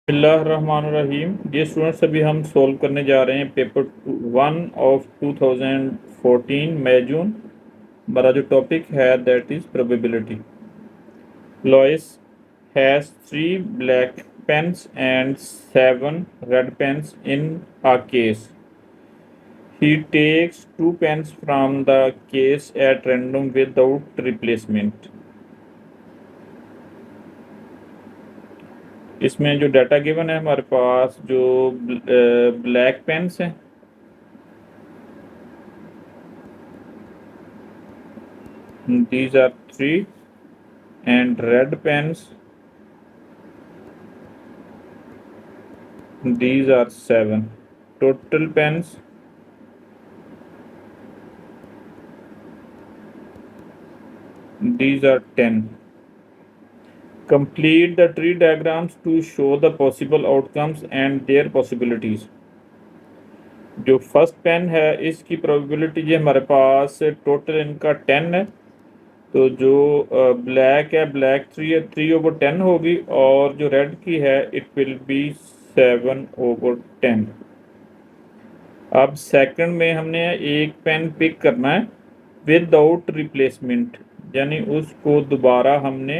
बिस्मिल्लाहिर्रहमानिर्रहीम। ये स्टूडेंट्स, अभी हम सॉल्व करने जा रहे हैं पेपर 1 ऑफ 2014 मई जून। हमारा जो टॉपिक है that is probability. Lois has 3 black pens and 7 red pens in a case. He takes 2 pens from the case at random without replacement. इसमें जो डाटा गिवन है हमारे पास, जो ब्लैक पेन्स हैं, these are 3, and red pens, these are 7. Total pens, these are 10. Complete the tree diagrams to show the possible outcomes and their possibilities. जो first pen है इसकी probability जो हमारे पास टोटल इनका 10 है, तो जो ब्लैक है, ब्लैक 3 है, 3/10 होगी, और जो रेड की है इट विल बी 7/10। अब सेकंड में हमने एक पेन पिक करना है विदाउट रिप्लेसमेंट, यानी उसको दोबारा हमने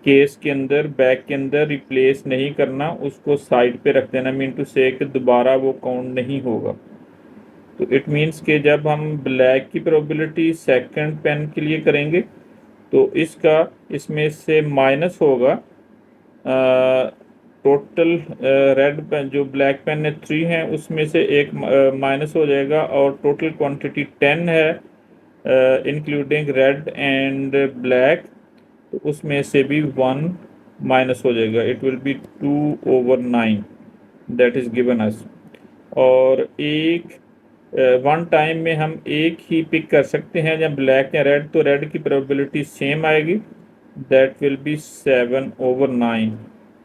केस के अंदर, बैक के अंदर रिप्लेस नहीं करना, उसको साइड पे रख देना। मीन टू से कि दोबारा वो काउंट नहीं होगा। तो इट मीन्स कि जब हम ब्लैक की प्रोबेबिलिटी सेकंड पेन के लिए करेंगे तो इसका इसमें से माइनस होगा। टोटल रेड पेन, जो ब्लैक पेन ने 3 है, उसमें से एक माइनस हो जाएगा, और टोटल क्वांटिटी 10 है इंक्लूडिंग रेड एंड ब्लैक, तो उसमें से भी 1 माइनस हो जाएगा। It will B 2/9 that is given us. और एक वन टाइम में हम एक ही पिक कर सकते हैं, जब ब्लैक या रेड, तो रेड की प्रोबेबिलिटी सेम आएगी, दैट विल बी 7/9।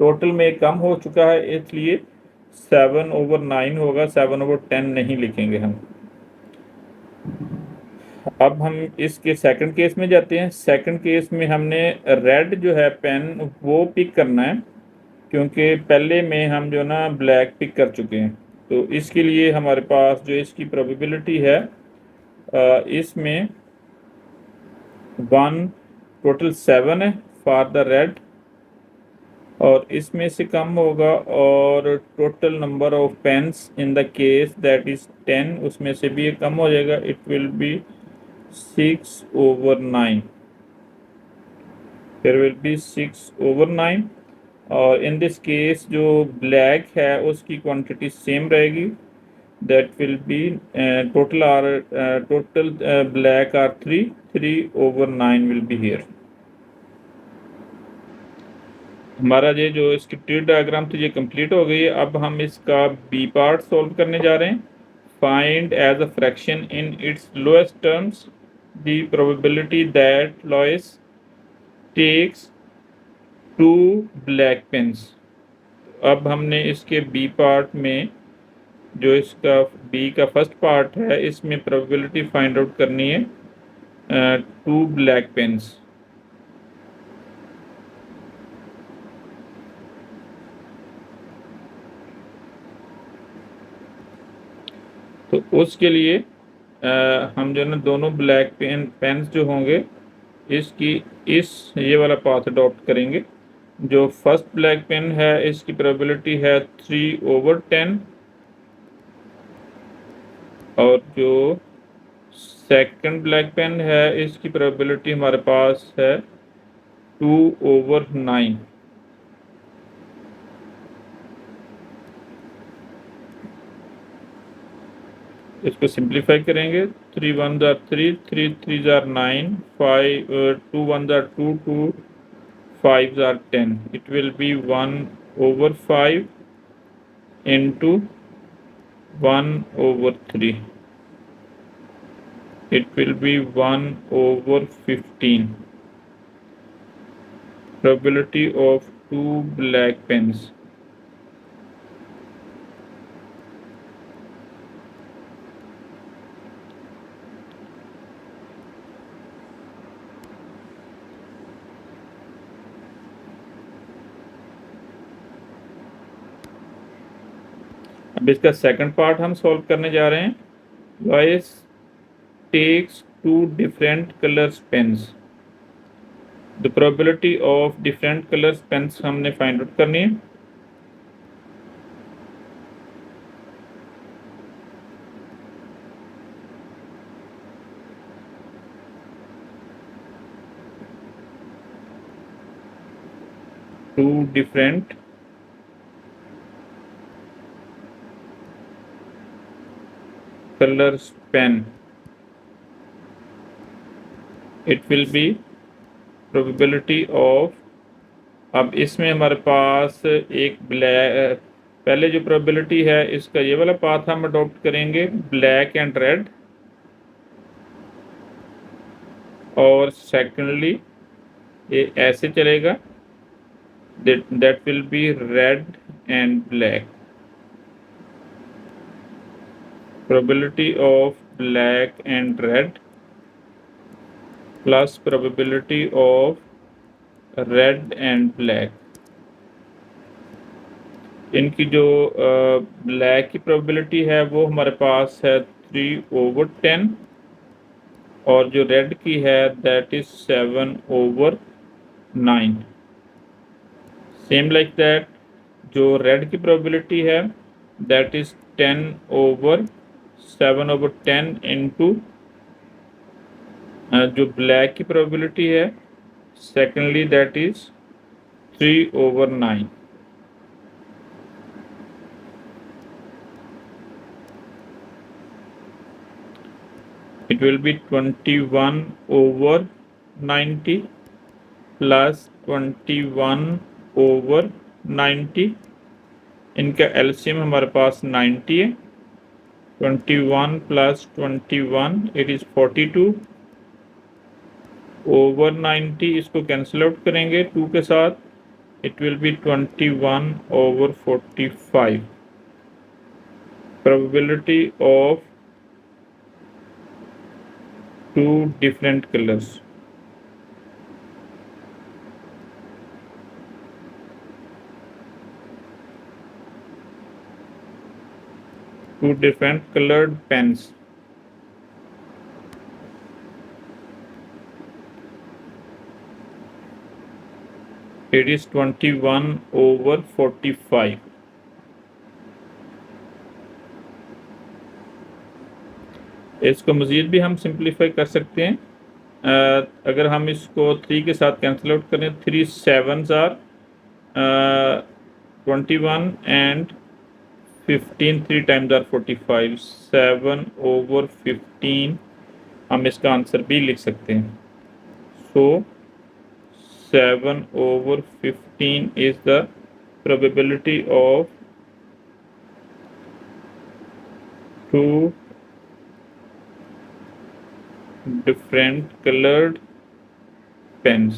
टोटल में कम हो चुका है इसलिए 7/9 होगा, 7/10 नहीं लिखेंगे हम। अब हम इसके सेकंड केस में जाते हैं। सेकंड केस में हमने रेड जो है पेन वो पिक करना है, क्योंकि पहले में हम जो ना ब्लैक पिक कर चुके हैं। तो इसके लिए हमारे पास जो इसकी प्रोबेबिलिटी है, इसमें 1 टोटल 7 है फॉर द रेड, और इसमें से कम होगा, और total number of pens in the case that is 10, उसमें से भी ये कम हो जाएगा। It will be 6/9। There will be 6/9। और इन दिस केस जो ब्लैक है उसकी क्वांटिटी सेम रहेगी, that will be total black are 3/9 will be here. हमारा ये जो इसकी ट्री डायग्राम थी ये कंप्लीट हो गई है। अब हम इसका बी पार्ट सॉल्व करने जा रहे हैं। Find as a fraction in its lowest terms the probability that Lois takes 2 black pens. अब हमने इसके बी पार्ट में, जो इसका बी का फर्स्ट पार्ट है, इसमें प्रोबेबिलिटी फाइंड आउट करनी है 2 ब्लैक पेन्स। तो उसके लिए हम जो है ना दोनों ब्लैक पेन्स जो होंगे इसकी ये वाला पाथ अडॉप्ट करेंगे। जो फर्स्ट ब्लैक पेन है इसकी प्रोबेबिलिटी है 3/10, और जो सेकंड ब्लैक पेन है इसकी प्रोबेबिलिटी हमारे पास है 2/9। इसको सिंप्लीफाई करेंगे। 3 1s are 3, 3 3s are 9, 5 2 1s are 2, 2 5s are 10। It will be 1/5 into 1/3. It will be 1/15. Probability of 2 black pens. अब इसका सेकंड पार्ट हम सॉल्व करने जा रहे हैं। Boys takes two different colours pens, the probability of different colours pens हमने find out करनी है। Two different colours pen, it will be probability of, अब इसमें हमारे पास एक ब्लैक, पहले जो प्रोबेबिलिटी है इसका ये वाला पाथ हम अडॉप्ट करेंगे, ब्लैक एंड रेड, और सेकेंडली ये ऐसे चलेगा, that will be red and black, probability of black and red plus probability of red and black। इनकी जो ब्लैक की प्रोबेबिलिटी है वो हमारे पास है 3/10, और जो रेड की है that is 7/9। Same like that जो रेड की प्रोबेबिलिटी है दैट इज 10/7/10 इंटू जो ब्लैक की प्रोबेबिलिटी है secondly that is 3/9। It will be 21/90 plus 21/90, इनका एलसीएम हमारे पास 90 है। 21 plus 21 इट इज 42/90, इसको कैंसिल आउट करेंगे 2 के साथ, it will B 21/45। Probability of two different colors, two different colored pens, it is 21/45। इसको मज़ीद भी हम सिंप्लीफाई कर सकते हैं। अगर हम इसको 3 के साथ कैंसिल आउट करें, 3 7s are 21 and 15, 3 times are 45, 7/15 हम इसका आंसर भी लिख सकते हैं। So 7/15 is the probability of two different colored pens।